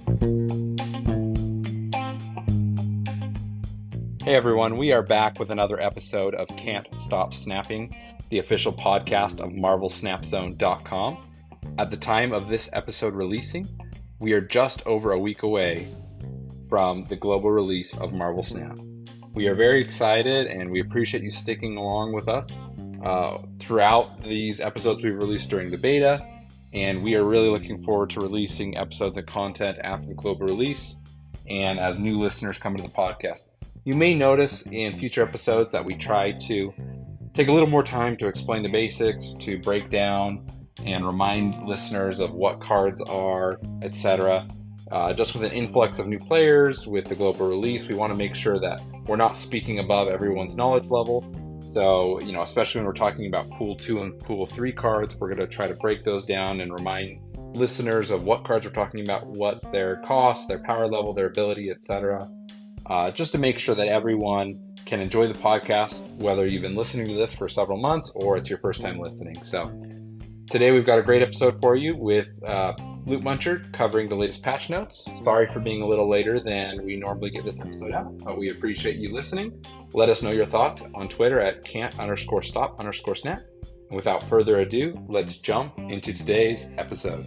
Hey everyone, we are back with another episode of Can't Stop Snapping, the official podcast of MarvelSnapzone.com. At the time of this episode releasing, we are just over a week away from the global release of Marvel Snap. We are very excited and we appreciate you sticking along with us throughout these episodes we've released during the beta, and we are really looking forward to releasing episodes and content after the global release and as new listeners come into the podcast. You may notice in future episodes that we try to take a little more time to explain the basics, to break down and remind listeners of what cards are, etc. Just with an influx of new players with the global release, we want to make sure that we're not speaking above everyone's knowledge level. So, especially when we're talking about Pool 2 and Pool 3 cards, we're going to try to break those down and remind listeners of what cards we're talking about, what's their cost, their power level, their ability, etc. Just to make sure that everyone can enjoy the podcast, whether you've been listening to this for several months or it's your first time listening. So today we've got a great episode for you with Lootmuncher covering the latest patch notes. Sorry for being a little later than we normally get this episode out, but we appreciate you listening. Let us know your thoughts on Twitter at can't_stop_snap. And without further ado, let's jump into today's episode.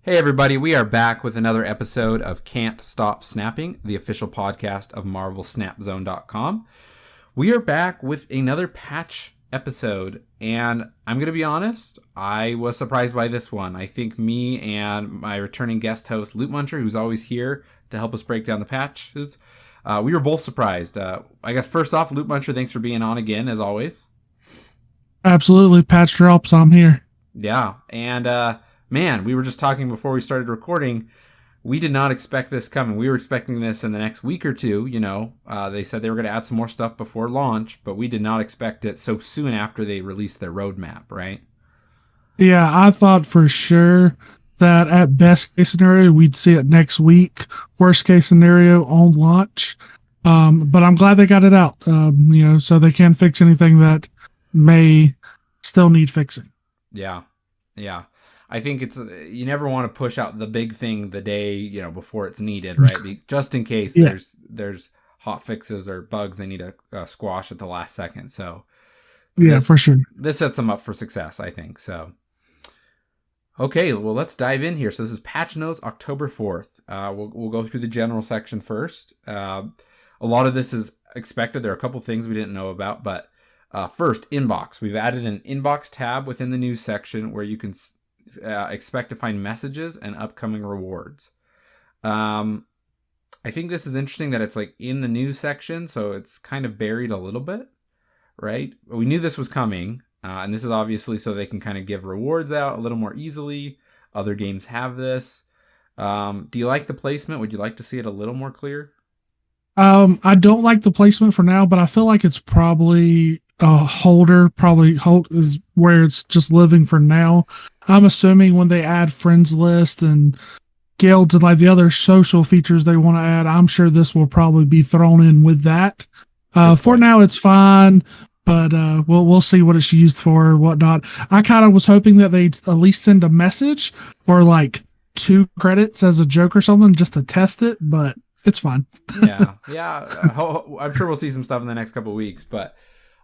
Hey everybody, we are back with another episode of Can't Stop Snapping, the official podcast of MarvelSnapzone.com. We are back with another patch episode, and I'm going to be honest, I was surprised by this one. I think me and my returning guest host, Lootmuncher, who's always here to help us break down the patches, we were both surprised. I guess first off, Lootmuncher, thanks for being on again, as always. Absolutely, patch drops, I'm here. Yeah, and man, we were just talking before we started recording. We did not expect this coming. We were expecting this in the next week or two. They said they were going to add some more stuff before launch, but we did not expect it so soon after they released their roadmap, right? Yeah, I thought for sure that at best case scenario, we'd see it next week. Worst case scenario on launch. But I'm glad they got it out, so they can fix anything that may still need fixing. Yeah. I think you never want to push out the big thing the day, before it's needed, right? Just in case there's hot fixes or bugs they need to squash at the last second. So for sure. This sets them up for success, I think. So, okay, well, let's dive in here. So this is patch notes, October 4th. We'll go through the general section first. A lot of this is expected. There are a couple things we didn't know about, but first, inbox. We've added an inbox tab within the news section where you can expect to find messages and upcoming rewards. I think this is interesting that it's like in the news section, so it's kind of buried a little bit, right? We knew this was coming, and this is obviously so they can kind of give rewards out a little more easily. Other games have this. Do you like the placement? Would you like to see it a little more clear? I don't like the placement for now, but I feel like it's probably a holder. Probably hold is where it's just living for now. I'm assuming when they add friends list and guilds and like the other social features they want to add, I'm sure this will probably be thrown in with that. For now, it's fine, but we'll see what it's used for or whatnot. I kind of was hoping that they'd at least send a message or like 2 credits as a joke or something just to test it, but it's fine. yeah. I'm sure we'll see some stuff in the next couple of weeks, but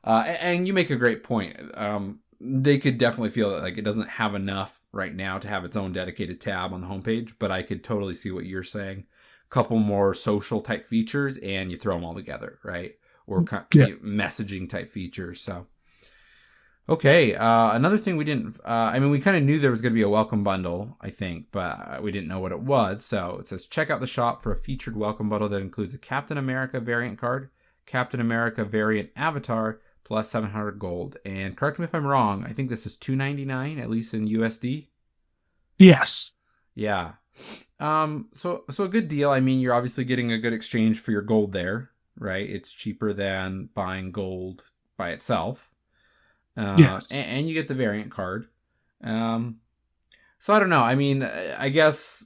and you make a great point. They could definitely feel that like it doesn't have enough right now to have its own dedicated tab on the homepage, but I could totally see what you're saying. A couple more social type features and you throw them all together, right? Or messaging type features. So, okay. Another thing we didn't, we kind of knew there was going to be a welcome bundle, I think, but we didn't know what it was. So it says, check out the shop for a featured welcome bundle that includes a Captain America variant card, Captain America variant avatar, plus 700 gold. And correct me if I'm wrong, I think this is $2.99, at least in USD. Yes. Yeah. So a good deal. I mean, you're obviously getting a good exchange for your gold there, right? It's cheaper than buying gold by itself. Yes. And you get the variant card. So I don't know. I mean, I guess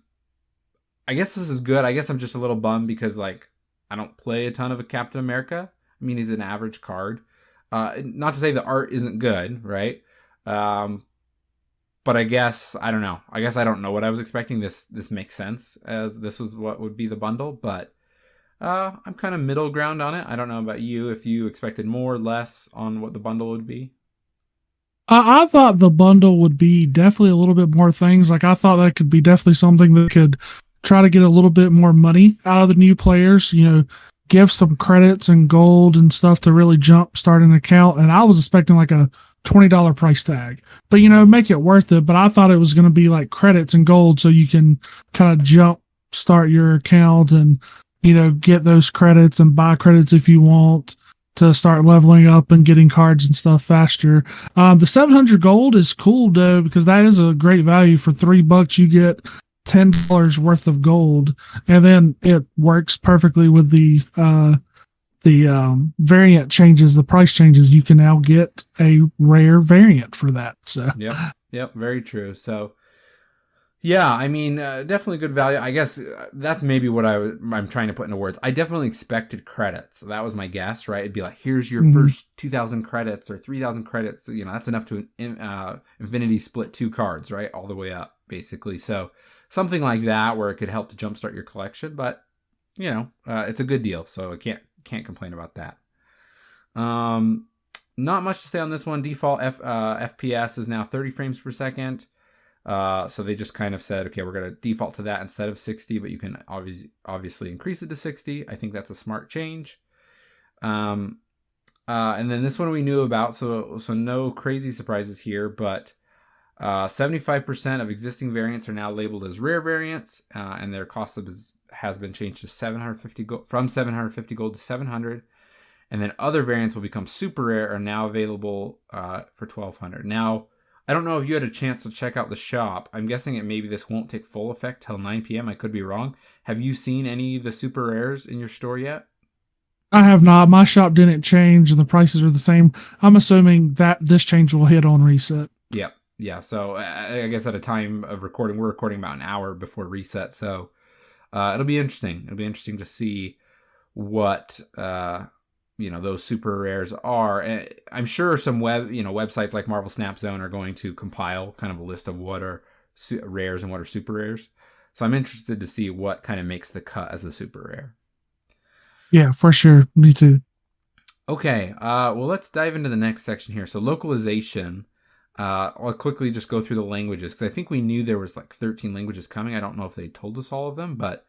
this is good. I guess I'm just a little bummed because like I don't play a ton of a Captain America. I mean, he's an average card. Not to say the art isn't good, right? But But I guess I don't know. I guess I don't know what I was expecting. This makes sense as this was what would be the bundle, but I'm kind of middle ground on it. I don't know about you, if you expected more or less on what the bundle would be. I thought the bundle would be definitely a little bit more things. Like I thought that could be definitely something that could try to get a little bit more money out of the new players, give some credits and gold and stuff to really jump start an account. And I was expecting like a $20 price tag, but make it worth it. But I thought it was going to be like credits and gold so you can kind of jump start your account and, get those credits and buy credits if you want to start leveling up and getting cards and stuff faster. The 700 gold is cool though, because that is a great value. For $3 you get $10 worth of gold, and then it works perfectly with the variant changes, the price changes. You can now get a rare variant for that. So yep, very true. So yeah, I mean, definitely good value. I guess that's maybe what I'm trying to put into words. I definitely expected credits. That was my guess, right? It'd be like, here's your first 2,000 credits or 3,000 credits. That's enough to Infinity split 2 cards, right? All the way up, basically. So something like that where it could help to jumpstart your collection. But, it's a good deal. So I can't complain about that. Not much to say on this one. Default FPS is now 30 frames per second. So they just kind of said, okay, we're going to default to that instead of 60, but you can obviously increase it to 60. I think that's a smart change. And then this one we knew about, so no crazy surprises here, but 75% of existing variants are now labeled as rare variants, and their cost has been changed to 750 gold, from 750 gold to 700. And then other variants will become super rare, are now available for 1,200. Now, I don't know if you had a chance to check out the shop. I'm guessing maybe this won't take full effect till 9 p.m. I could be wrong. Have you seen any of the super rares in your store yet? I have not. My shop didn't change and the prices are the same. I'm assuming that this change will hit on reset. Yep. Yeah. So I guess at a time of recording, we're recording about an hour before reset. So it'll be interesting. It'll be interesting to see what those super rares are. And I'm sure some websites like Marvel Snapzone are going to compile kind of a list of what are rares and what are super rares. So I'm interested to see what kind of makes the cut as a super rare. Yeah, for sure. Me too. Okay. Well, let's dive into the next section here. So localization. I'll quickly just go through the languages because I think we knew there was like 13 languages coming. I don't know if they told us all of them, but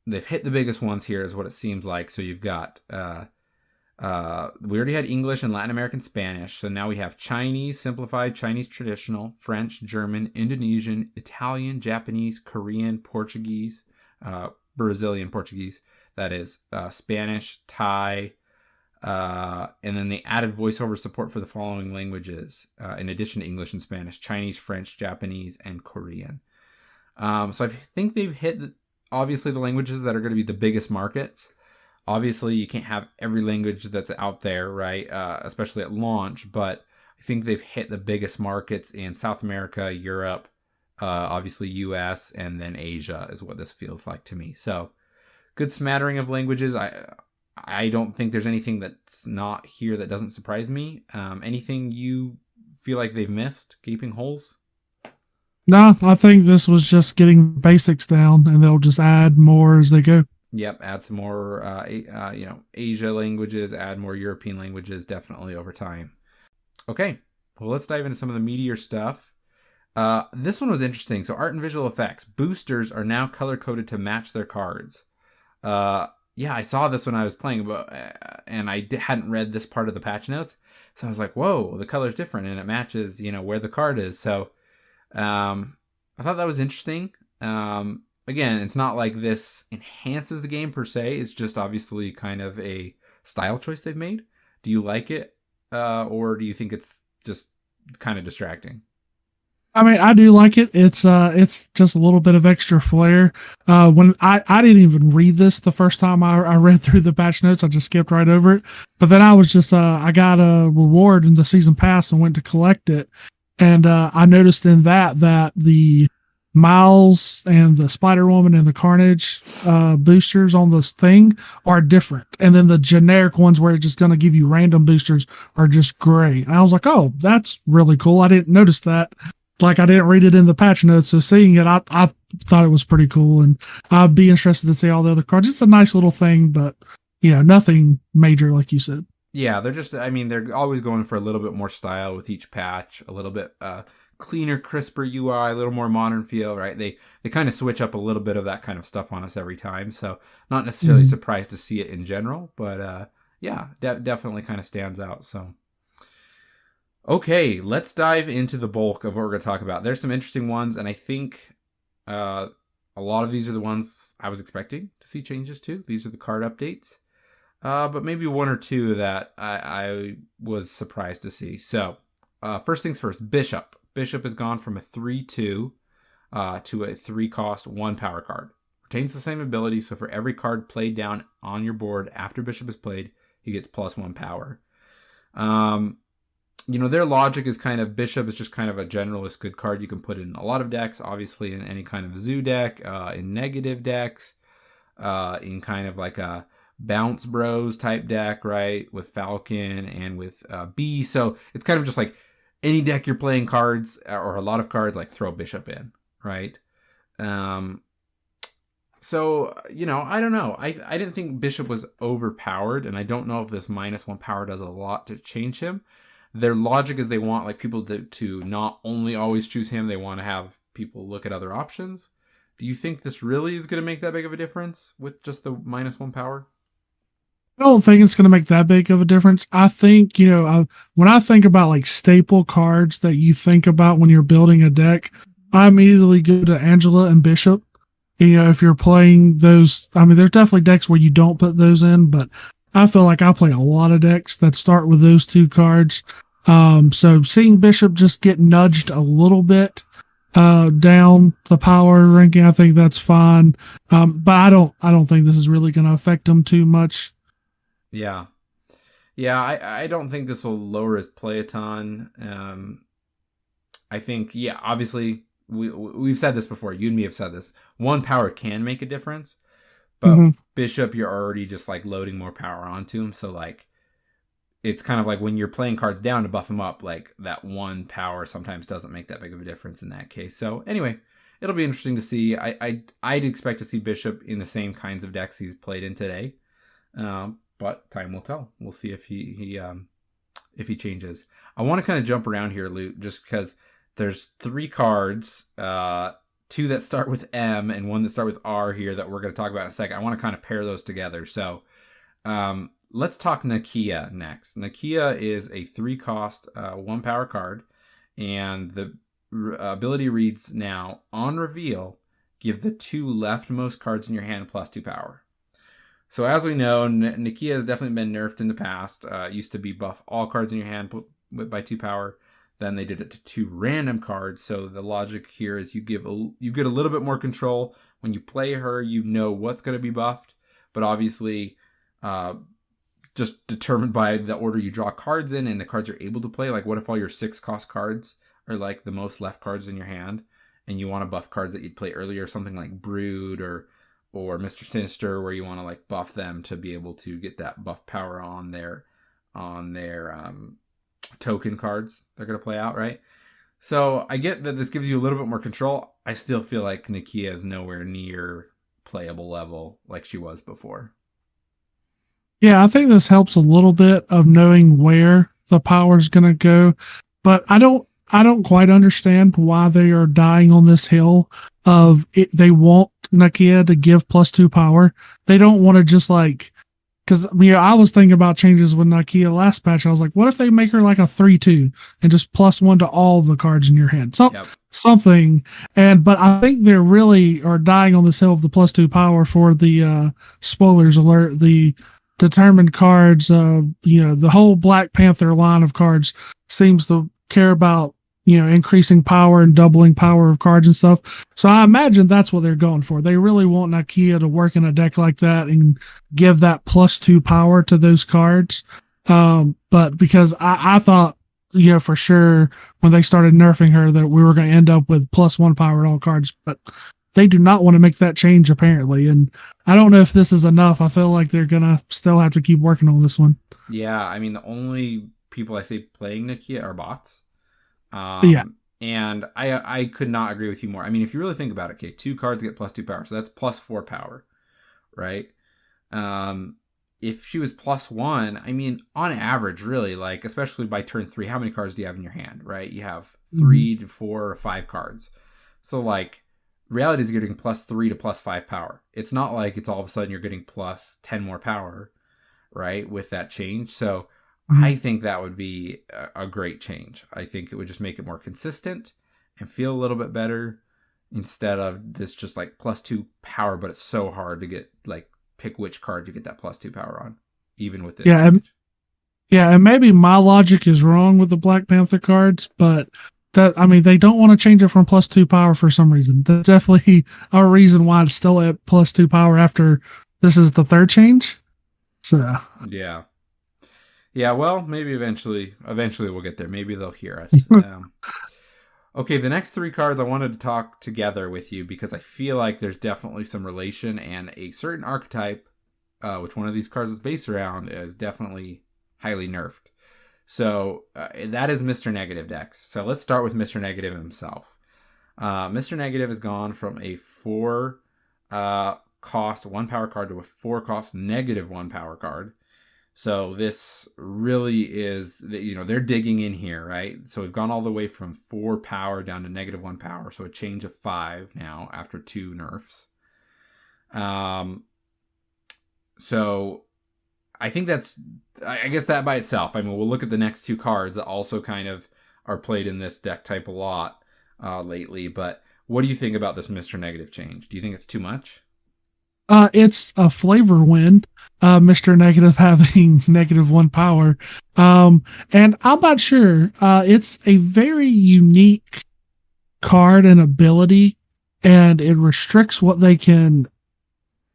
they've hit the biggest ones here is what it seems like. So you've got, we already had English and Latin American Spanish. So now we have Chinese, simplified, Chinese traditional, French, German, Indonesian, Italian, Japanese, Korean, Portuguese, Brazilian Portuguese, that is, Spanish, Thai, and then they added voiceover support for the following languages, in addition to English and Spanish: Chinese, French, Japanese, and Korean. So I think they've hit obviously the languages that are going to be the biggest markets. Obviously, you can't have every language that's out there, right? Especially at launch, but I think they've hit the biggest markets in South America, Europe, obviously US, and then Asia is what this feels like to me. So good smattering of languages. I don't think there's anything that's not here that doesn't surprise me. Anything you feel like they've missed? Gaping holes? No, I think this was just getting basics down, and they'll just add more as they go. Yep, add some more, Asia languages, add more European languages, definitely over time. Okay, well, let's dive into some of the Meteor stuff. This one was interesting. So art and visual effects. Boosters are now color-coded to match their cards. Yeah, I saw this when I was playing, and I hadn't read this part of the patch notes. So I was like, whoa, the color's different, and it matches, where the card is. So I thought that was interesting. Again, it's not like this enhances the game per se. It's just obviously kind of a style choice they've made. Do you like it? Or do you think it's just kind of distracting? I mean, I do like it. It's just a little bit of extra flair. When I didn't even read this the first time I read through the patch notes, I just skipped right over it. But then I was just, I got a reward in the season pass and went to collect it. And I noticed in that the Miles and the Spider-Woman and the Carnage boosters on this thing are different. And then the generic ones where it's just going to give you random boosters are just gray. And I was like, oh, that's really cool. I didn't notice that. like I didn't read it in the patch notes. So seeing it, I thought it was pretty cool, and I'd be interested to see all the other cards. It's a nice little thing, but nothing major, like you said. Yeah, they're always going for a little bit more style with each patch, a little bit cleaner, crisper UI, a little more modern feel, right? They kind of switch up a little bit of that kind of stuff on us every time, so not necessarily surprised to see it in general, but yeah, definitely kind of stands out. So, okay, let's dive into the bulk of what we're going to talk about. There's some interesting ones, and I think a lot of these are the ones I was expecting to see changes to. These are the card updates. But maybe one or two that I was surprised to see. So, first things first, Bishop. Bishop has gone from a 3-2 to a 3-cost 1 power card. Retains the same ability, so for every card played down on your board after Bishop is played, he gets +1 power. Their logic is kind of, Bishop is just kind of a generalist good card you can put in a lot of decks, obviously in any kind of zoo deck, in negative decks, in kind of like a Bounce Bros type deck, right, with Falcon and with B. So it's kind of just like any deck you're playing cards or a lot of cards, like throw Bishop in, right? So I don't know. I didn't think Bishop was overpowered, and I don't know if this -1 power does a lot to change him. Their logic is they want like people to not only always choose him, they want to have people look at other options. Do you think this really is going to make that big of a difference with just the -1 power? I don't think it's going to make that big of a difference. I think, when I think about like staple cards that you think about when you're building a deck, I immediately go to Angela and Bishop. If you're playing those, there's definitely decks where you don't put those in, but I feel like I play a lot of decks that start with those two cards. So seeing Bishop just get nudged a little bit down the power ranking, I think that's fine. But I don't think this is really going to affect him too much. Yeah. I don't think this will lower his play a ton. I think, obviously we've said this before. You and me have said this. 1 power can make a difference, but Bishop, you're already just like loading more power onto him. So like, it's kind of like when you're playing cards down to buff him up, like that 1 power sometimes doesn't make that big of a difference in that case. So anyway, it'll be interesting to see. I'd expect to see Bishop in the same kinds of decks he's played in today. But time will tell. We'll see if he changes. I want to kind of jump around here, Loot, just because there's 3 cards, 2 that start with M and 1 that start with R here that we're going to talk about in a second. I want to kind of pair those together. So let's talk Nakia next. Nakia is a 3-cost 1 power card, and the ability reads now, on reveal, give the 2 leftmost cards in your hand +2 power. So as we know, Nakia has definitely been nerfed in the past. It used to be buff all cards in your hand by 2 power. Then they did it to 2 random cards. So the logic here is you get a little bit more control. When you play her, you know what's going to be buffed. But obviously, just determined by the order you draw cards in and the cards you're able to play. Like, what if all your 6-cost cards are like the most left cards in your hand, and you want to buff cards that you'd play earlier, something like Brood or Mr. Sinister, where you want to like buff them to be able to get that buff power on their token cards they're going to play out, right? So I get that this gives you a little bit more control. I still feel like Nakia is nowhere near playable level like she was before. Yeah, I think this helps a little bit of knowing where the power is going to go, but I don't quite understand why they are dying on this hill of it. They want Nakia to give +2 power. They don't want to just like, because I was thinking about changes with Nakia last patch. I was like, what if they make her like a 3-2 and just +1 to all the cards in your hand? Something. But I think they really are dying on this hill of the +2 power for the spoilers alert, the determined cards. The whole Black Panther line of cards seems to care about increasing power and doubling power of cards and stuff. So I imagine that's what they're going for. They really want Nakia to work in a deck like that and give that +2 power to those cards. But because I thought, for sure when they started nerfing her that we were going to end up with +1 power to all cards, but they do not want to make that change apparently. And I don't know if this is enough. I feel like they're going to still have to keep working on this one. Yeah. I mean, the only people I see playing Nakia are bots. And I could not agree with you more. I mean, if you really think about it, okay, 2 cards get +2 power, so that's +4 power, right? If she was +1, I mean, on average, really, like, especially by turn 3, how many cards do you have in your hand, right? You have 3 to 4 or 5 cards. So, like, reality is getting +3 to +5 power. It's not like it's all of a sudden you're getting +10 more power, right, with that change. So I think that would be a great change. I think it would just make it more consistent and feel a little bit better instead of this just like +2 power, but it's so hard to get, like, pick which card you get that +2 power on, even with this change. And maybe my logic is wrong with the Black Panther cards, but that, I mean, they don't want to change it from +2 power for some reason. There's definitely a reason why it's still at +2 power after this is the 3rd change. So yeah, well, maybe eventually we'll get there. Maybe they'll hear us. Okay, the next 3 cards I wanted to talk together with you because I feel like there's definitely some relation, and a certain archetype, which one of these cards is based around, is definitely highly nerfed. So that is Mr. Negative Dex. So let's start with Mr. Negative himself. Mr. Negative has gone from a 4 cost 1 power card to a 4 cost -1 power card. So this really is, they're digging in here, right? So we've gone all the way from 4 power down to -1 power. So a change of 5 now after 2 nerfs. So I think I guess that by itself. I mean, we'll look at the next 2 cards that also kind of are played in this deck type a lot lately. But what do you think about this Mr. Negative change? Do you think it's too much? It's a flavor win. Mr. Negative having -1 power. And I'm not sure. It's a very unique card and ability, and it restricts what they can,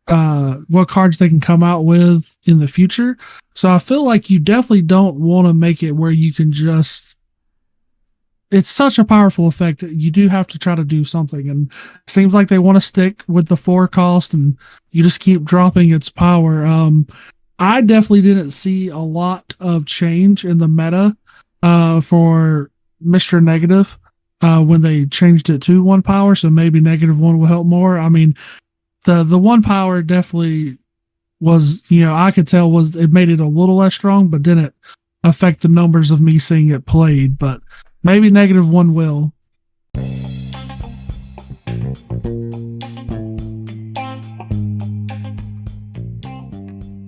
what cards they can come out with in the future. So I feel like you definitely don't want to make it where you can just, it's such a powerful effect. You do have to try to do something, and it seems like they want to stick with the 4 cost, and you just keep dropping its power. I definitely didn't see a lot of change in the meta for Mr. Negative when they changed it to 1 power. So maybe -1 will help more. I mean, the 1 power definitely was, I could tell it made it a little less strong, but didn't affect the numbers of me seeing it played. But maybe -1 will.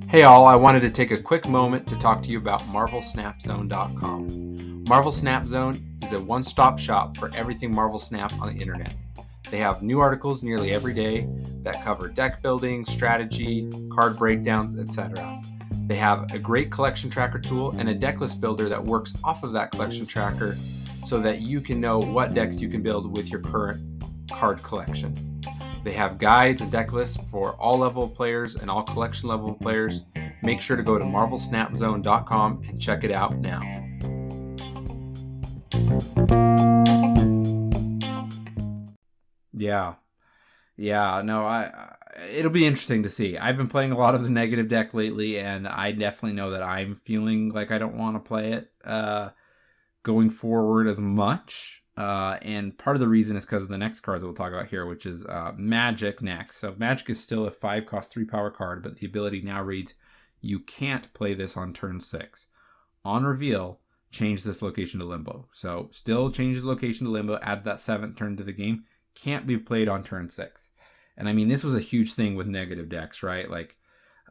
Hey all, I wanted to take a quick moment to talk to you about MarvelSnapZone.com. Marvel Snapzone is a one-stop shop for everything Marvel Snap on the internet. They have new articles nearly every day that cover deck building, strategy, card breakdowns, etc. They have a great collection tracker tool and a deck list builder that works off of that collection tracker so that you can know what decks you can build with your current card collection. They have guides and deck lists for all level of players and all collection level of players. Make sure to go to MarvelSnapZone.com and check it out now. Yeah, no, it'll be interesting to see. I've been playing a lot of the negative deck lately, and I definitely know that I'm feeling like I don't want to play it going forward as much. And part of the reason is because of the next cards we'll talk about here, which is Magic next. So Magic is still a 5 cost 3 power card, but the ability now reads, you can't play this on turn 6. On reveal, change this location to Limbo. So still changes location to Limbo, add that 7th turn to the game. Can't be played on turn 6. And I mean, this was a huge thing with negative decks, right? Like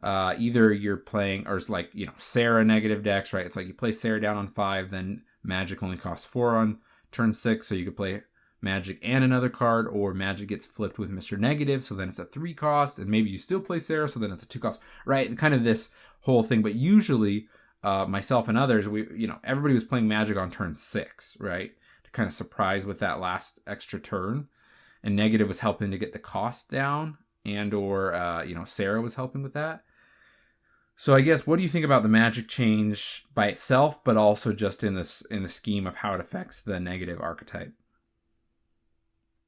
either you're playing, or it's like, Sarah negative decks, right? It's like you play Sarah down on 5, then Magic only costs 4 on turn 6, so you could play Magic and another card, or Magic gets flipped with Mr. Negative, so then it's a 3 cost, and maybe you still play Sarah, so then it's a 2 cost, right? Kind of this whole thing. But usually, myself and others, everybody was playing Magic on turn 6, right? To kind of surprise with that last extra turn, and Negative was helping to get the cost down, and or Sarah was helping with that. So I guess, what do you think about the Magic change by itself, but also just in the scheme of how it affects the negative archetype?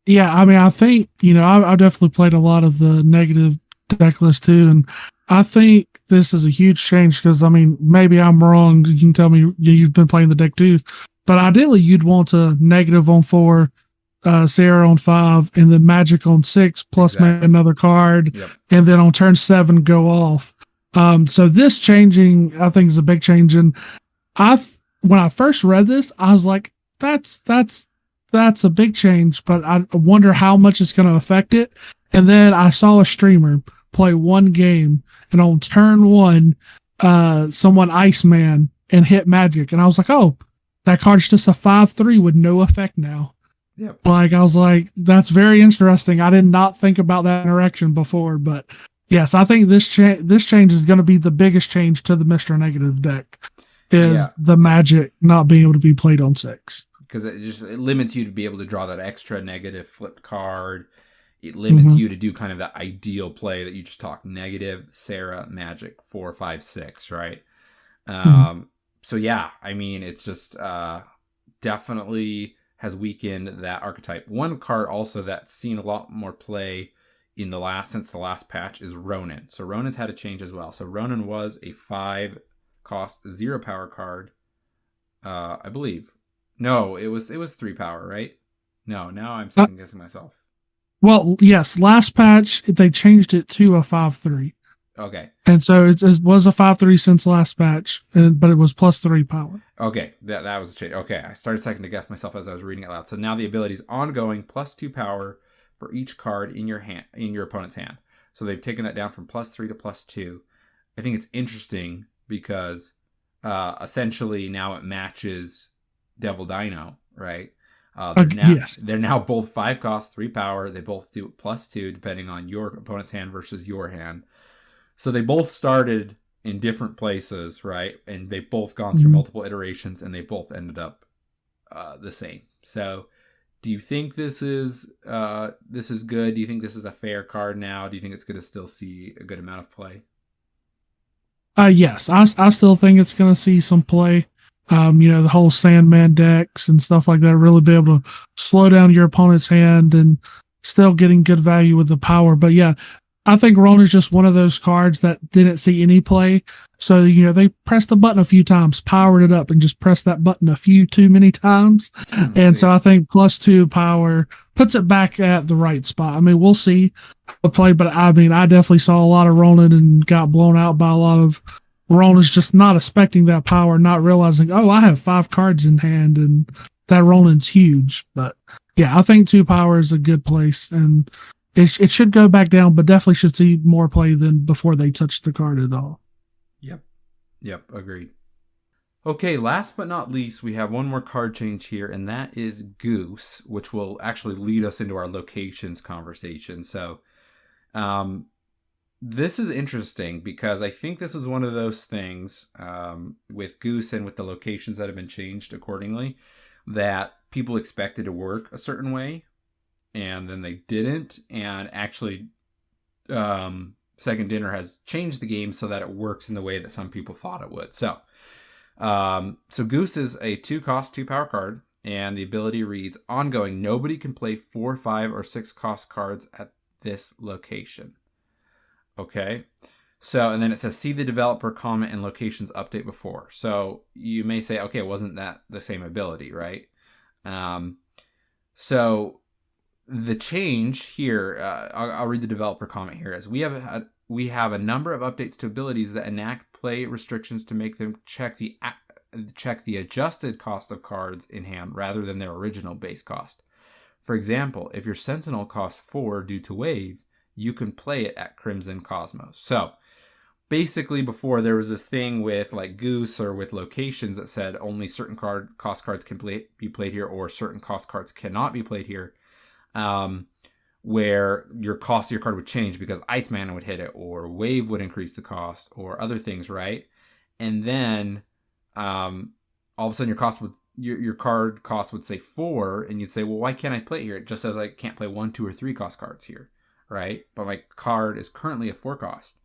Yeah, I mean, I think, I've definitely played a lot of the negative deck list too, and I think this is a huge change because, I mean, maybe I'm wrong. You can tell me you've been playing the deck too, But ideally, you'd want a negative on 4, Sarah on 5, and then magic on 6, plus maybe another card, and then on turn 7 go off. So this changing, I think, is a big change. And when I first read this, I was like, that's a big change, but I wonder how much it's going to affect it. And then I saw a streamer play one game, and on turn 1, someone Iceman and hit magic, and I was like, oh, that card's just a 5/3 with no effect now. Yep. Like, I was like, that's very interesting. I did not think about that interaction before, but yes, I think this change is going to be the biggest change to the Mr. Negative deck, is the magic not being able to be played on 6. Because it limits you to be able to draw that extra negative flipped card. It limits you to do kind of that ideal play that you just talked. Negative, Sarah, magic, 4, 5, 6, right? So yeah, I mean, it's just definitely has weakened that archetype. One card also that's seen a lot more play since the last patch is Ronin. So Ronin's had a change as well. So Ronin was a 5 cost 0 power card, I believe. No, it was 3 power, right? No, now I'm second guessing myself. Well, yes, last patch they changed it to a 5/3. Okay. And so it was a 5/3 since last patch, but it was plus 3 power. Okay, that was a change. Okay, I started second to guess myself as I was reading it loud. So now the ability is ongoing, plus 2 power for each card in your opponent's hand. So they've taken that down from plus 3 to plus 2. I think it's interesting because essentially now it matches Devil Dino, right? They're now both 5 cost, 3 power. They both do plus 2 depending on your opponent's hand versus your hand. So they both started in different places, right? And they've both gone through multiple iterations, and they both ended up the same. So do you think this is good? Do you think this is a fair card now? Do you think it's going to still see a good amount of play? Yes, I still think it's going to see some play. The whole Sandman decks and stuff like that, really be able to slow down your opponent's hand and still getting good value with the power. But yeah, I think Ronin's just one of those cards that didn't see any play. So, they pressed the button a few times, powered it up, and just pressed that button too many times. And so I think plus 2 power puts it back at the right spot. I mean, we'll see the play, but I mean, I definitely saw a lot of Ronin and got blown out by a lot of Ronin's just not expecting that power, not realizing, oh, I have 5 cards in hand, and that Ronin's huge. But yeah, I think 2 power is a good place, and it should go back down, but definitely should see more play than before they touched the card at all. Yep, agreed. Okay, last but not least, we have one more card change here, and that is Goose, which will actually lead us into our locations conversation. So, this is interesting because I think this is one of those things with Goose and with the locations that have been changed accordingly that people expected to work a certain way, and then they didn't. And actually, Second Dinner has changed the game so that it works in the way that some people thought it would. So Goose is a 2 cost, 2 power card, and the ability reads, ongoing, nobody can play 4, 5, or 6 cost cards at this location. Okay, so, and then it says, see the developer comment and locations update before. So you may say, okay, wasn't that the same ability, right? So the change here, I'll read the developer comment here, as we have a number of updates to abilities that enact play restrictions to make them check the adjusted cost of cards in hand rather than their original base cost. For example, if your Sentinel costs 4 due to wave, you can play it at Crimson Cosmos. So basically, before there was this thing with like Goose or with locations that said only certain cost cards can be played here, or certain cost cards cannot be played here, where your cost of your card would change because Iceman would hit it, or Wave would increase the cost, or other things, right? And then all of a sudden your card cost would say 4, and you'd say, well, why can't I play it here? It just says I can't play 1, 2, or 3 cost cards here, right? But my card is currently a 4 cost.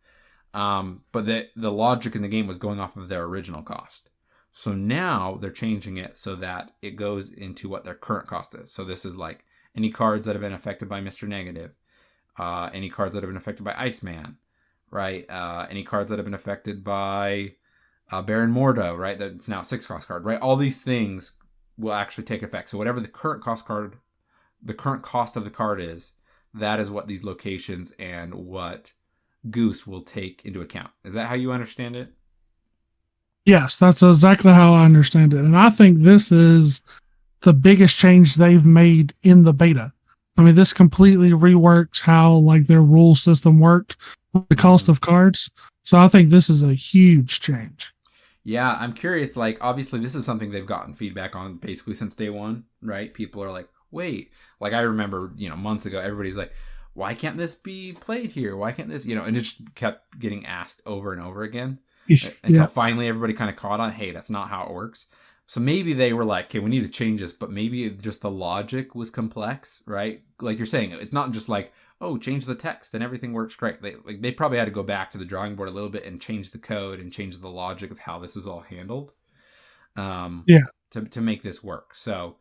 But the logic in the game was going off of their original cost. So now they're changing it so that it goes into what their current cost is. So this is like any cards that have been affected by Mr. Negative, any cards that have been affected by Iceman, right? Any cards that have been affected by Baron Mordo, right? That's now a 6 cost card, right? All these things will actually take effect. So whatever the current cost of the card is, that is what these locations and what Goose will take into account. Is that how you understand it? Yes, that's exactly how I understand it. And I think this is the biggest change they've made in the beta. I mean, this completely reworks how like their rule system worked with the cost of cards. So I think this is a huge change. Yeah, I'm curious. Like, obviously, this is something they've gotten feedback on basically since day one, right? People are like, wait, like I remember, months ago, everybody's like, why can't this be played here? Why can't this, and it just kept getting asked over and over again until finally everybody kind of caught on, hey, that's not how it works. So maybe they were like, okay, we need to change this, but maybe just the logic was complex, right? Like you're saying, it's not just like, oh, change the text and everything works great. They probably had to go back to the drawing board a little bit and change the code and change the logic of how this is all handled to make this work. So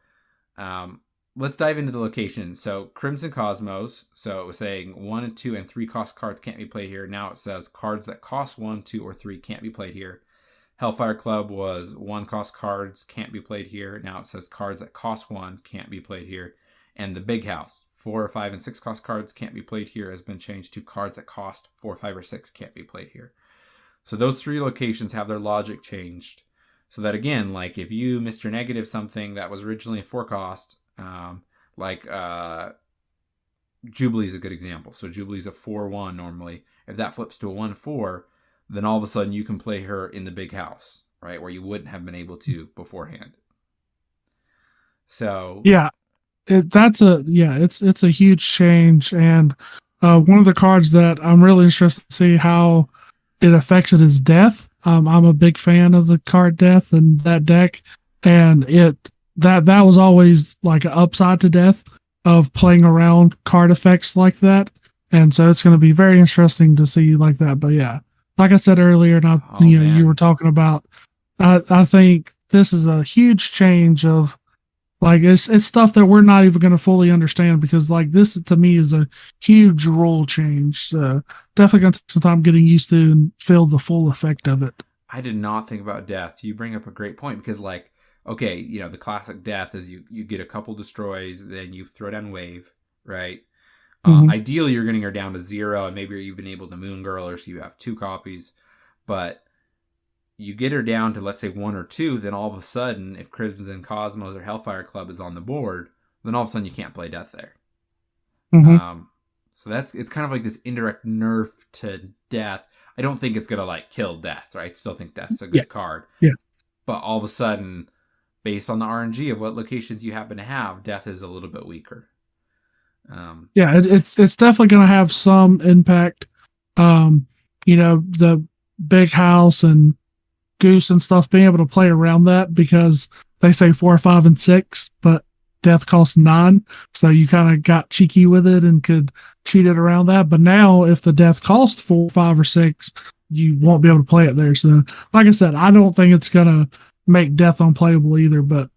let's dive into the locations. So Crimson Cosmos, so it was saying 1 and 2 and 3 cost cards can't be played here. Now it says cards that cost 1, 2, or 3 can't be played here. Hellfire Club was 1 cost cards can't be played here. Now it says cards that cost 1 can't be played here. And the Big House, 4, 5, and 6 cost cards can't be played here, has been changed to cards that cost 4, 5, or 6 can't be played here. So those 3 locations have their logic changed. So that again, like if you Mr. Negative something that was originally a 4 cost, Jubilee is a good example. So Jubilee is a 4-1 normally. If that flips to a 1-4, then all of a sudden you can play her in the Big House, right? Where you wouldn't have been able to beforehand. So yeah, it's a huge change. And one of the cards that I'm really interested to see how it affects it is Death. I'm a big fan of the card Death and that deck, and that was always like an upside to Death of playing around card effects like that. And so it's going to be very interesting to see like that. But yeah, like I said earlier, and you were talking about, I think this is a huge change of like, it's stuff that we're not even going to fully understand, because like this to me is a huge rule change. So definitely going to take some time getting used to and feel the full effect of it. I did not think about Death. You bring up a great point, because like, okay, the classic Death is you get a couple destroys, then you throw down Wave, right? Ideally, you're getting her down to 0, and maybe you've been able to Moon Girl her, so you have 2 copies. But you get her down to, let's say, 1 or 2, then all of a sudden, if Crimson Cosmos or Hellfire Club is on the board, then all of a sudden you can't play Death there. So it's kind of like this indirect nerf to Death. I don't think it's going to like kill Death, right? I still think Death's a good card. Yeah. But all of a sudden, based on the RNG of what locations you happen to have, Death is a little bit weaker. It's definitely going to have some impact. The Big House and Goose and stuff being able to play around that, because they say 4, 5, and 6, but Death costs 9, so you kind of got cheeky with it and could cheat it around that. But now, if the Death costs 4, 5, or 6, you won't be able to play it there. So, like I said, I don't think it's gonna make Death unplayable either. But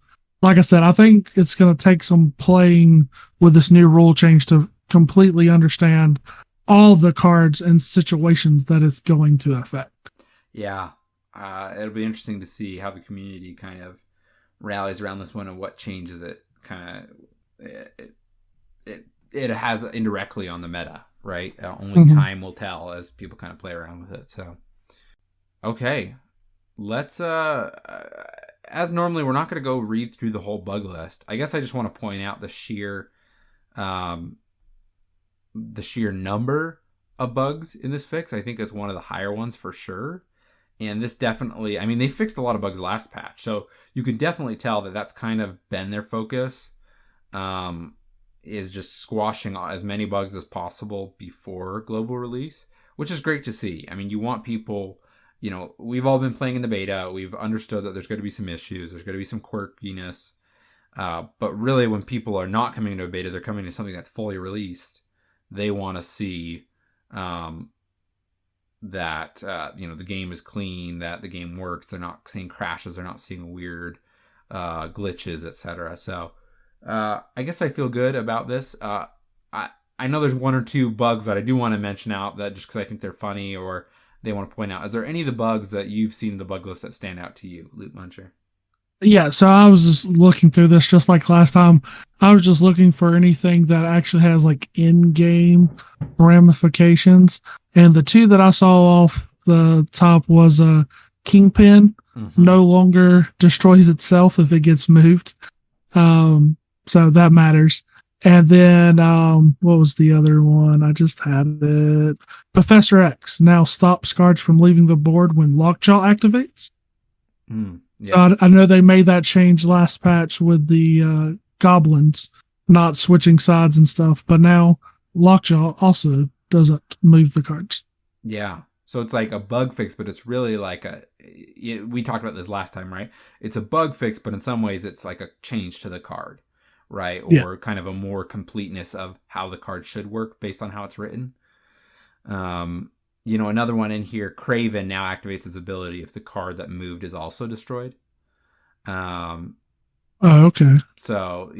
like I said, I think it's gonna take some playing with this new rule change to completely understand all the cards and situations that it's going to affect. Yeah. It'll be interesting to see how the community kind of rallies around this one and what changes it. It has indirectly on the meta, right? Only time will tell as people kind of play around with it. So, okay, let's as normally we're not going to go read through the whole bug list. I guess I just want to point out the sheer number of bugs in this fix. I think it's one of the higher ones for sure. And this definitely, I mean, they fixed a lot of bugs last patch, so you can definitely tell that that's kind of been their focus, is just squashing as many bugs as possible before global release, which is great to see. I mean, you want people, we've all been playing in the beta. We've understood that there's going to be some issues. There's going to be some quirkiness. But really, when people are not coming into a beta, they're coming to something that's fully released. They want to see that the game is clean, that the game works. They're not seeing crashes, they're not seeing weird glitches, etc. So I guess I feel good about this. I know there's 1 or 2 bugs that I do want to mention out, that just because I think they're funny or they want to point out. Is there any of the bugs that you've seen in the bug list that stand out to you, Lootmuncher? Yeah, so I was just looking through this just like last time. I was just looking for anything that actually has like in-game ramifications. And the two that I saw off the top was Kingpin Mm-hmm. no longer destroys itself if it gets moved. Um, so that matters. And then what was the other one? I just had it. Professor X now stops cards from leaving the board when Lockjaw activates. So Yeah. I know they made that change last patch with the goblins not switching sides and stuff, but now Lockjaw also doesn't move the cards. Yeah. So it's like a bug fix, but it's really like we talked about this last time, right? It's a bug fix, but in some ways it's like a change to the card, right? Yeah. Or kind of a more completeness of how the card should work based on how it's written. Another one in here, Craven now activates his ability if the card that moved is also destroyed. Oh, okay. So,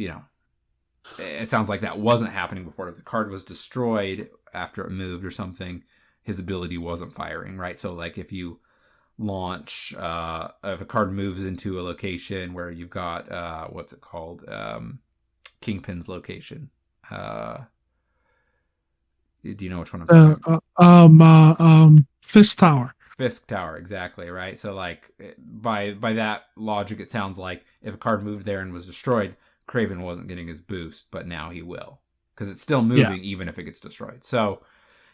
it sounds like that wasn't happening before. If the card was destroyed after it moved or something, his ability wasn't firing, right? So, like if you launch, if a card moves into a location where you've got, what's it called? Kingpin's location. Do you know which one I'm thinking? Fist Tower. Fisk Tower, exactly, right? So like by that logic, it sounds like if a card moved there and was destroyed, Craven wasn't getting his boost, but now he will because it's still moving even if it gets destroyed. So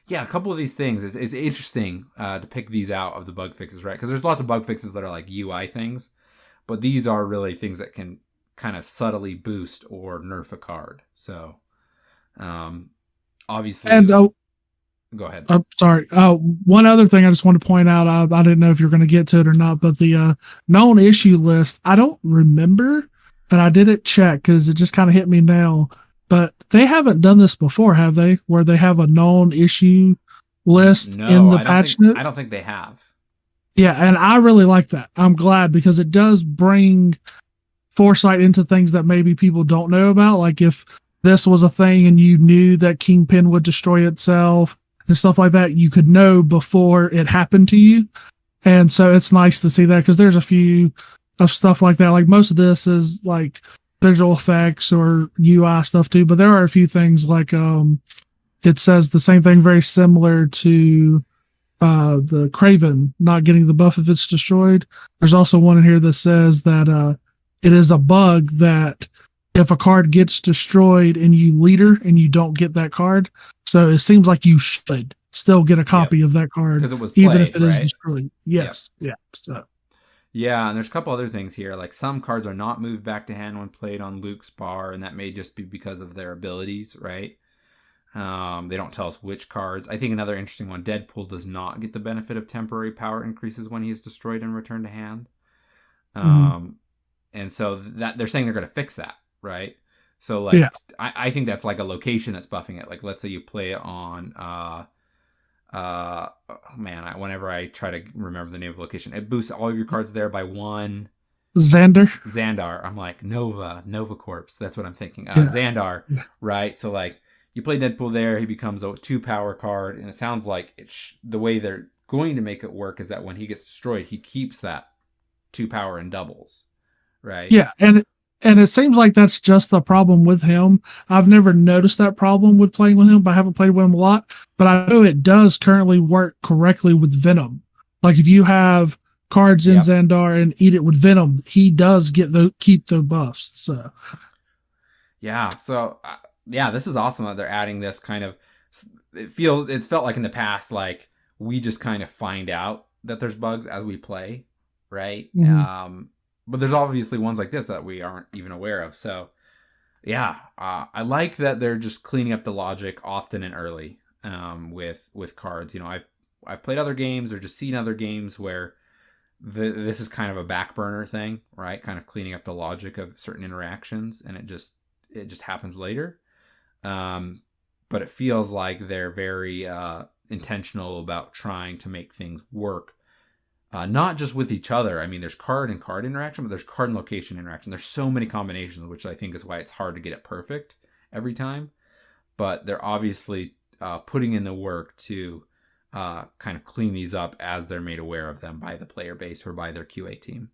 yeah, a couple of these things is interesting to pick these out of the bug fixes, right? Because there's lots of bug fixes that are like UI things, but these are really things that can kind of subtly boost or nerf a card. So obviously, And go ahead. sorry. One other thing I just want to point out, I didn't know if you're going to get to it or not, but the known issue list, I don't remember, but I didn't check because it just kind of hit me now. But they haven't done this before, have they? Where they have a known issue list in the patch notes? I don't think they have. Yeah, and I really like that. I'm glad because it does bring foresight into things that maybe people don't know about. Like if this was a thing and you knew that Kingpin would destroy itself and stuff like that, you could know before it happened to you. And so it's nice to see that because there's a few of stuff like that. Like most of this is like visual effects or UI stuff too, but there are a few things like it says the same thing very similar to the Craven not getting the buff if it's destroyed. There's also one in here that says that it is a bug that if a card gets destroyed and you leader and you don't get that card, so it seems like you should still get a copy of that card because it was played, even if it right? is destroyed. Yes. Yeah. So. Yeah, and there's a couple other things here. Like some cards are not moved back to hand when played on Luke's bar, and that may just be because of their abilities, right? They don't tell us which cards. I think another interesting one, Deadpool does not get the benefit of temporary power increases when he is destroyed and returned to hand. And so that they're saying they're going to fix that, right? So like, yeah. I think that's like a location that's buffing it. Like let's say you play it on, whenever I try to remember the name of the location, it boosts all of your cards there by one. Xandar. I'm like Nova Corps. That's what I'm thinking. Xandar, right? So like you play Deadpool there, he becomes a 2-power card, and it sounds like the way they're going to make it work is that when he gets destroyed, he keeps that 2-power and doubles, right? Yeah, and it seems like that's just the problem with him. I've never noticed that problem with playing with him, but I haven't played with him a lot. But I know it does currently work correctly with Venom. Like if you have cards in Xandar and eat it with Venom, he does keep the buffs. So yeah, this is awesome that they're adding this kind of. It's felt like in the past, like we just kind of find out that there's bugs as we play, right? Mm-hmm. But there's obviously ones like this that we aren't even aware of. So, yeah, I like that they're just cleaning up the logic often and early with cards. You know, I've played other games or just seen other games where this is kind of a back burner thing, right? Kind of cleaning up the logic of certain interactions, and it just happens later. But it feels like they're very intentional about trying to make things work. Not just with each other. I mean, there's card and card interaction, but there's card and location interaction. There's so many combinations, which I think is why it's hard to get it perfect every time. But they're obviously putting in the work to kind of clean these up as they're made aware of them by the player base or by their QA team.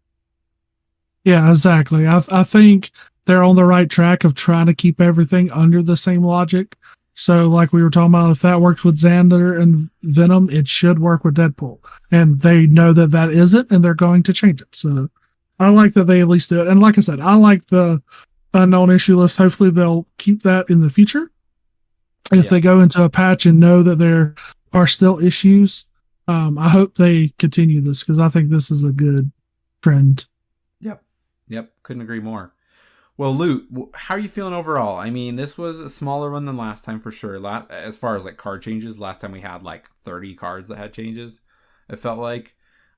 Yeah, exactly. I think they're on the right track of trying to keep everything under the same logic. So, like we were talking about, if that works with Xander and Venom, it should work with Deadpool. And they know that that isn't, and they're going to change it. So, I like that they at least do it. And like I said, I like the unknown issue list. Hopefully, they'll keep that in the future. If they go into a patch and know that there are still issues, I hope they continue this because I think this is a good trend. Yep. Couldn't agree more. Well, Loot, how are you feeling overall? I mean, this was a smaller one than last time for sure. As far as like card changes, last time we had like 30 cards that had changes, it felt like.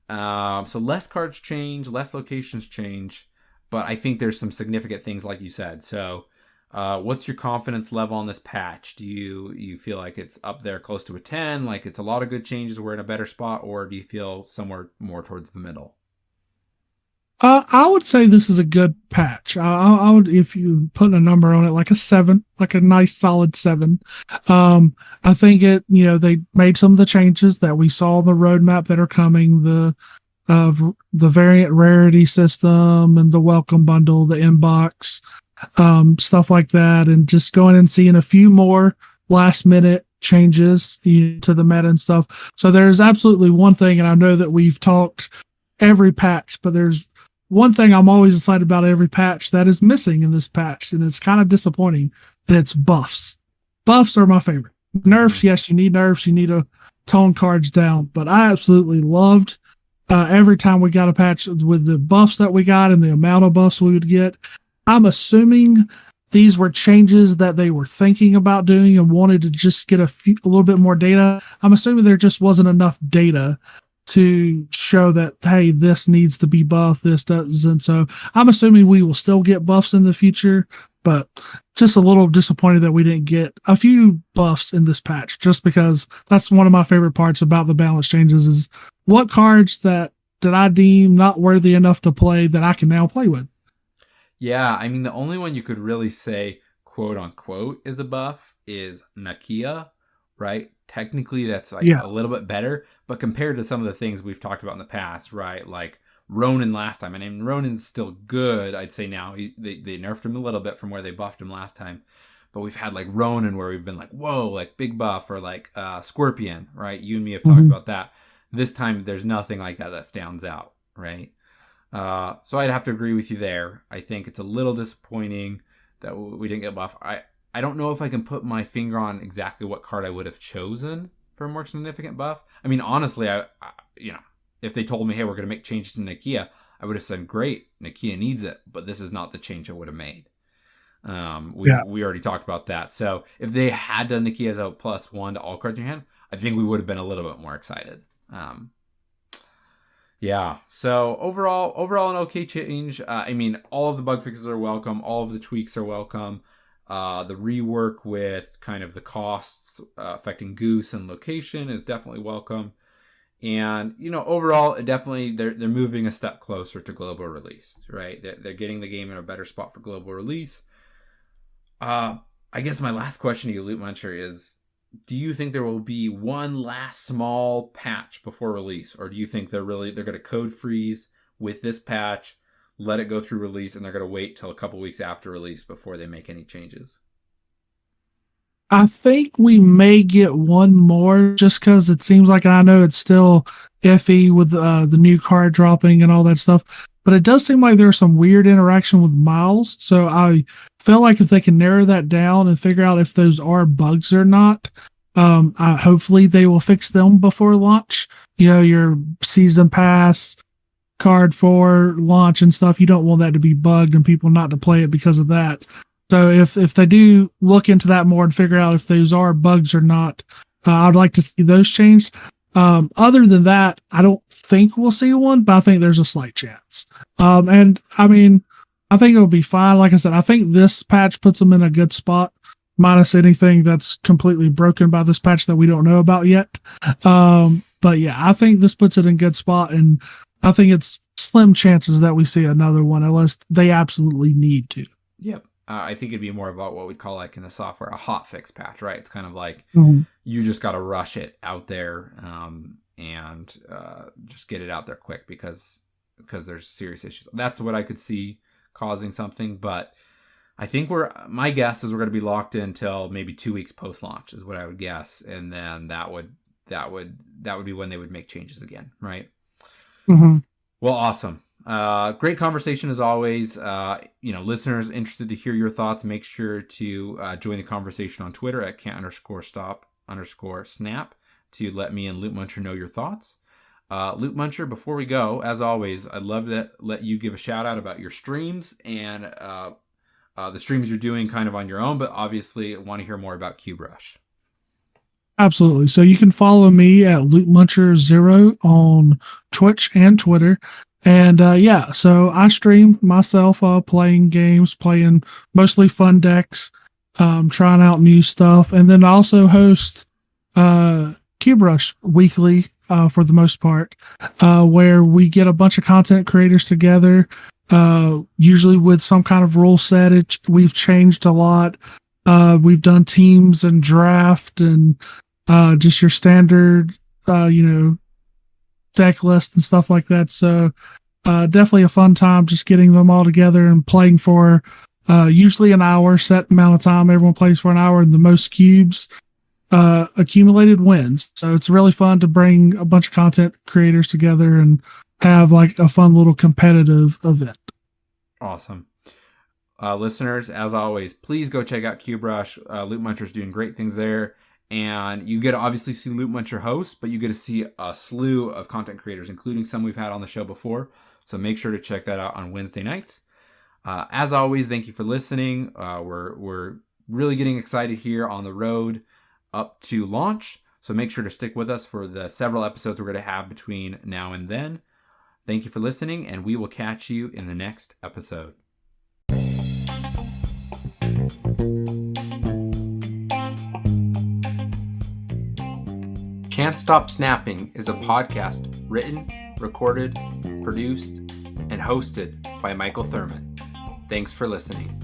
So less cards change, less locations change, but I think there's some significant things like you said. So what's your confidence level on this patch? Do you feel like it's up there close to a 10, like it's a lot of good changes, we're in a better spot, or do you feel somewhere more towards the middle? I would say this is a good patch. I would, if you put a number on it, like a 7, like a nice solid 7. I think they made some of the changes that we saw on the roadmap that are coming. The variant rarity system and the welcome bundle, the inbox, stuff like that, and just going and seeing a few more last minute changes to the meta and stuff. So there's absolutely one thing, and I know that we've talked every patch, but there's one thing I'm always excited about every patch that is missing in this patch, and it's kind of disappointing, and it's buffs. Buffs are my favorite. Nerfs, yes, you need nerfs, you need to tone cards down, but I absolutely loved every time we got a patch with the buffs that we got and the amount of buffs we would get. I'm assuming these were changes that they were thinking about doing and wanted to just get a little bit more data. I'm assuming there just wasn't enough data to show that, hey, this needs to be buffed, this doesn't. So I'm assuming we will still get buffs in the future, but just a little disappointed that we didn't get a few buffs in this patch, just because that's one of my favorite parts about the balance changes is what cards that I deem not worthy enough to play that I can now play with. Yeah, I mean, the only one you could really say, quote unquote, is a buff is Nakia, right? Technically, that's like a little bit better, but compared to some of the things we've talked about in the past, right? Like Ronan last time, and I mean, Ronan's still good, I'd say now. They nerfed him a little bit from where they buffed him last time, but we've had like Ronan where we've been like, whoa, like big buff, or like Scorpion, right? You and me have talked about that. This time, there's nothing like that stands out, right? So I'd have to agree with you there. I think it's a little disappointing that we didn't get buff. I don't know if I can put my finger on exactly what card I would have chosen for a more significant buff. I mean, honestly, I if they told me, hey, we're going to make changes to Nakia, I would have said, great, Nakia needs it, but this is not the change I would have made. We already talked about that. So if they had done Nakia as a +1 to all cards in your hand, I think we would have been a little bit more excited. Yeah. So overall an okay change. I mean, all of the bug fixes are welcome. All of the tweaks are welcome. The rework with kind of the costs affecting Goose and location is definitely welcome. And, overall, it definitely, they're moving a step closer to global release, right? They're getting the game in a better spot for global release. I guess my last question to you, Lootmuncher, is, do you think there will be one last small patch before release? Or do you think they're going to code freeze with this patch, let it go through release, and they're going to wait till a couple weeks after release before they make any changes? I think we may get one more just because it seems like, and I know it's still iffy with the new card dropping and all that stuff, but it does seem like there's some weird interaction with Miles. So I feel like if they can narrow that down and figure out if those are bugs or not, hopefully they will fix them before launch. Your season pass card for launch and stuff, you don't want that to be bugged and people not to play it because of that. So if they do look into that more and figure out if those are bugs or not, I'd like to see those changed. Other than that, I don't think we'll see one, but I think there's a slight chance. And I mean, I think it'll be fine. Like I said, I think this patch puts them in a good spot, minus anything that's completely broken by this patch that we don't know about yet. But yeah, I think this puts it in a good spot, and I think it's slim chances that we see another one unless they absolutely need to. Yep. I think it'd be more about what we'd call, like in the software, a hot fix patch, right? It's kind of like you just got to rush it out there and just get it out there quick, because because there's serious issues. That's what I could see causing something, but I think my guess is we're going to be locked in until maybe 2 weeks post launch is what I would guess, and then that would be when they would make changes again, right? Mm-hmm. Well, awesome. Great conversation as always. Listeners interested to hear your thoughts, make sure to join the conversation on Twitter at @can't_stop_snap to let me and Lootmuncher know your thoughts. Lootmuncher, before we go, as always, I'd love to let you give a shout out about your streams and the streams you're doing kind of on your own, but obviously I want to hear more about QBrush. Absolutely. So you can follow me at Lootmuncher0 on Twitch and Twitter. And so I stream myself playing games, playing mostly fun decks, trying out new stuff. And then I also host QBrush weekly for the most part, where we get a bunch of content creators together, usually with some kind of rule set. We've changed a lot. We've done teams and draft and just your standard, deck list and stuff like that. So definitely a fun time just getting them all together and playing for usually an hour, set amount of time. Everyone plays for an hour, and the most cubes accumulated wins. So it's really fun to bring a bunch of content creators together and have like a fun little competitive event. Awesome. Listeners, as always, please go check out QBrush. Lootmuncher's doing great things there. And you get to obviously see Lootmuncher host, but you get to see a slew of content creators, including some we've had on the show before. So make sure to check that out on Wednesday nights. As always, thank you for listening. We're really getting excited here on the road up to launch. So make sure to stick with us for the several episodes we're going to have between now and then. Thank you for listening, and we will catch you in the next episode. Can't Stop Snapping is a podcast written, recorded, produced, and hosted by Michael Thurman. Thanks for listening.